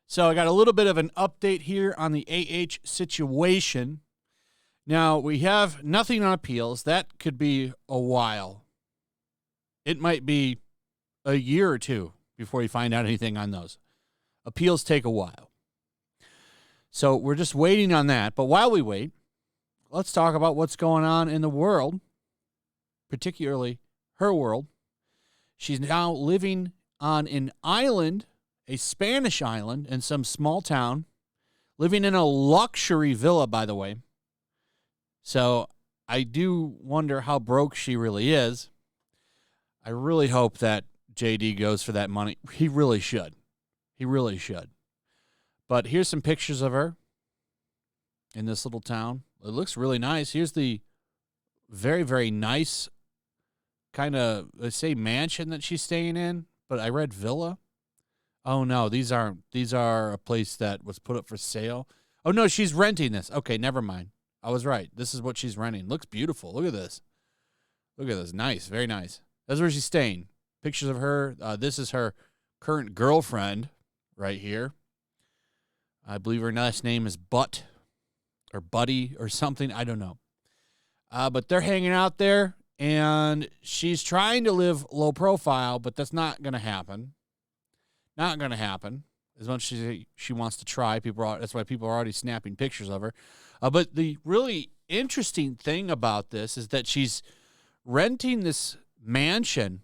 So I got a little bit of an update here on the AH situation. Now, we have nothing on appeals. That could be a while. It might be a year or two before you find out anything on those. Appeals take a while. So we're just waiting on that. But while we wait, let's talk about what's going on in the world, particularly her world. She's now living on an island, a Spanish island in some small town, living in a luxury villa, by the way. So I do wonder how broke she really is. I really hope that JD goes for that money. He really should. He really should. But here's some pictures of her in this little town. It looks really nice. Here's the very, very nice kind of, let's say, mansion that she's staying in. But I read villa. Oh, no, these are a place that was put up for sale. Oh, no, she's renting this. Okay, never mind. I was right. This is what she's renting. Looks beautiful. Look at this. Look at this. Nice. Very nice. That's where she's staying. Pictures of her. This is her current girlfriend right here. I believe her last name is Butt or Buddy or something. I don't know. But they're hanging out there, and she's trying to live low profile, but that's not going to happen. Not going to happen as much as she wants to try. That's why people are already snapping pictures of her. But the really interesting thing about this is that she's renting this mansion.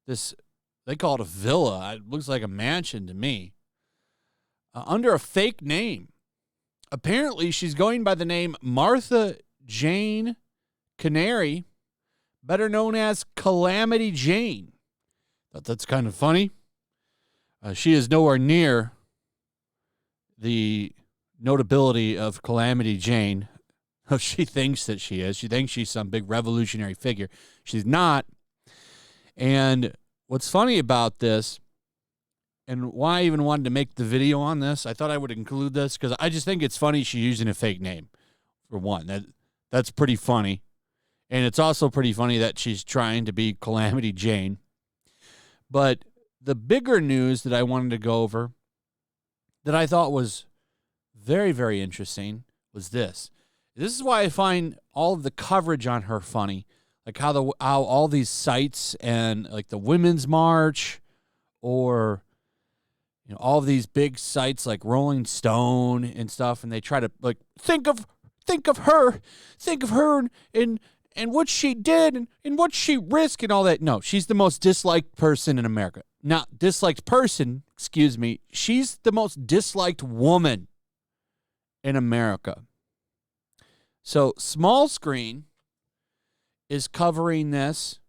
They call it a villa. It looks like a mansion to me. Under a fake name. Apparently, she's going by the name Martha Jane Canary, better known as Calamity Jane. Thought that's kind of funny. She is nowhere near the notability of Calamity Jane. She thinks that she is. She thinks she's some big revolutionary figure. She's not. And what's funny about this, and why I even wanted to make the video on this, I thought I would include this because I just think it's funny she's using a fake name, for one. That's pretty funny. And it's also pretty funny that she's trying to be Calamity Jane. But the bigger news that I wanted to go over that I thought was very, very interesting was this. This is why I find all of the coverage on her funny, like how all these sites and like the Women's March or all of these big sites like Rolling Stone and stuff, and they try to like think of her and what she did and what she risked and all that. No, she's the most disliked person in America. Not disliked person, excuse me. She's the most disliked woman in America. So Small Screen is covering this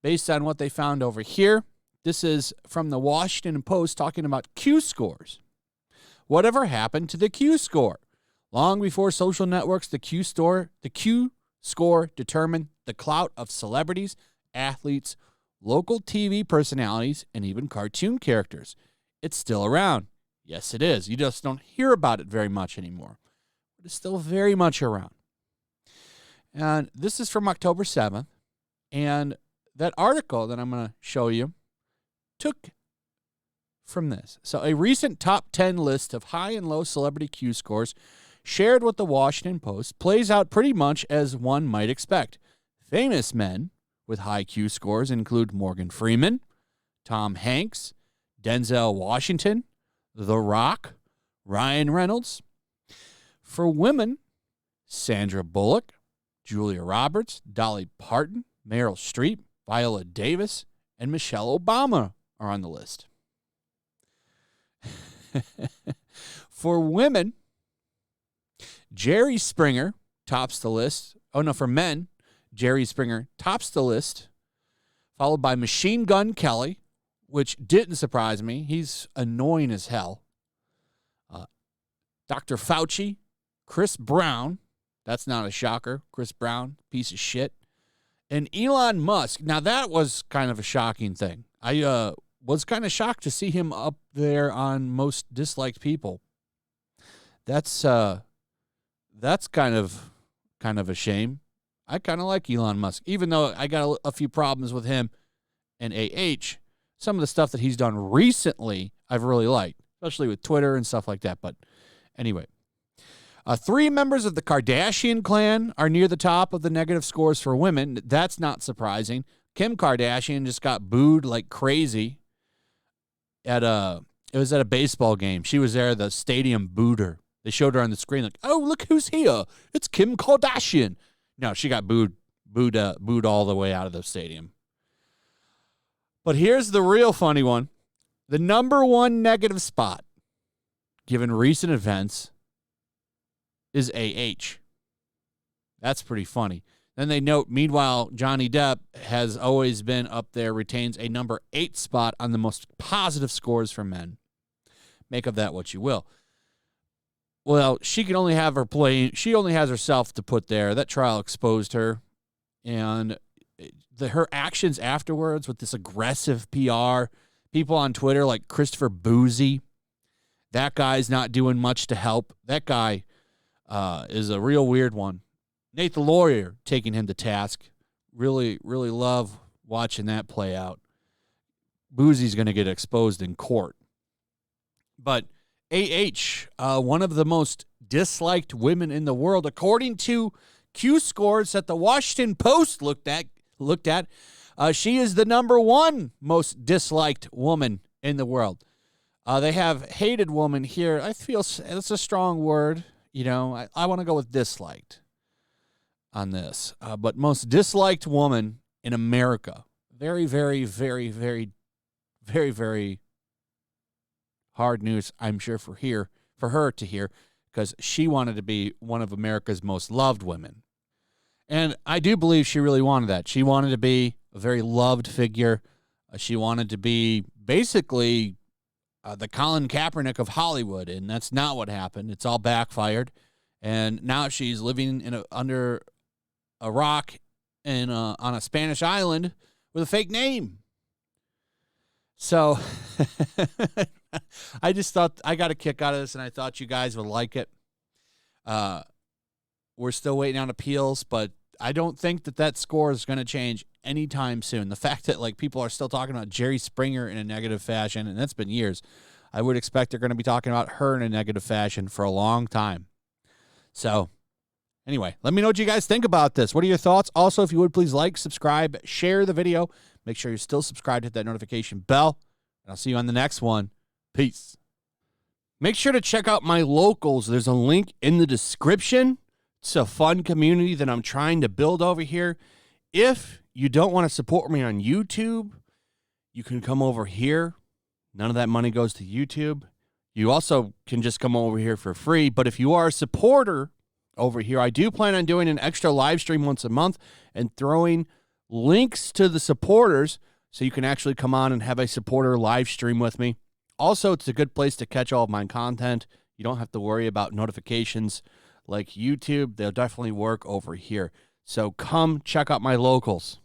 based on what they found over here. This is from the Washington Post talking about Q scores. Whatever happened to the Q score? Long before social networks, the Q score determined the clout of celebrities, athletes, local TV personalities, and even cartoon characters. It's still around. Yes, it is. You just don't hear about it very much anymore. But it's still very much around. And this is from October 7th. And that article that I'm going to show you took from this. So a recent top 10 list of high and low celebrity Q scores shared with the Washington Post plays out pretty much as one might expect. Famous men with high Q scores include Morgan Freeman, Tom Hanks, Denzel Washington, The Rock, Ryan Reynolds. For women, Sandra Bullock, Julia Roberts, Dolly Parton, Meryl Streep, Viola Davis, and Michelle Obama are on the list. For women, Jerry Springer tops the list. Oh, no, for men, Jerry Springer tops the list, followed by Machine Gun Kelly, which didn't surprise me. He's annoying as hell. Dr. Fauci, Chris Brown. That's not a shocker. Chris Brown, piece of shit. And Elon Musk. Now, that was kind of a shocking thing. I was kind of shocked to see him up there on most disliked people. That's kind of a shame. I kind of like Elon Musk, even though I got a few problems with him and AH. Some of the stuff that he's done recently, I've really liked, especially with Twitter and stuff like that. But anyway, 3 members of the Kardashian clan are near the top of the negative scores for women. That's not surprising. Kim Kardashian just got booed like crazy it was at a baseball game. She was there. The stadium booed her. They showed her on the screen like, oh, look who's here. It's Kim Kardashian. No, she got booed all the way out of the stadium. But here's the real funny one. The number 1 negative spot, given recent events, is AH. That's pretty funny. Then they note, meanwhile, Johnny Depp has always been up there, retains a number 8 spot on the most positive scores for men. Make of that what you will. Well, she can only have her play. She only has herself to put there. That trial exposed her. And her actions afterwards with this aggressive PR, people on Twitter like Christopher Boozy, that guy's not doing much to help. That guy is a real weird one. Nate the lawyer taking him to task. Really, really love watching that play out. Boozy's going to get exposed in court. But one of the most disliked women in the world, according to Q scores that the Washington Post looked at, she is the number 1 most disliked woman in the world. They have hated woman here. I feel it's a strong word. You know, I want to go with disliked on this. But most disliked woman in America. Very, very, very, very, very, very hard news, I'm sure, for her to hear, because she wanted to be one of America's most loved women. And I do believe she really wanted that. She wanted to be a very loved figure. She wanted to be basically the Colin Kaepernick of Hollywood, and that's not what happened. It's all backfired. And now she's living under a rock on a Spanish island with a fake name. So I just thought I got a kick out of this, and I thought you guys would like it. We're still waiting on appeals, but I don't think that score is going to change anytime soon. The fact that like people are still talking about Jerry Springer in a negative fashion, and that's been years, I would expect they're going to be talking about her in a negative fashion for a long time. So anyway, let me know what you guys think about this. What are your thoughts? Also, if you would, please like, subscribe, share the video. Make sure you're still subscribed, hit that notification bell, and I'll see you on the next one. Peace. Make sure to check out my locals. There's a link in the description. It's a fun community that I'm trying to build over here. If you don't want to support me on YouTube, you can come over here. None of that money goes to YouTube. You also can just come over here for free. But if you are a supporter over here, I do plan on doing an extra live stream once a month and throwing links to the supporters so you can actually come on and have a supporter live stream with me. Also, it's a good place to catch all of my content. You don't have to worry about notifications like YouTube. They'll definitely work over here. So come check out my locals.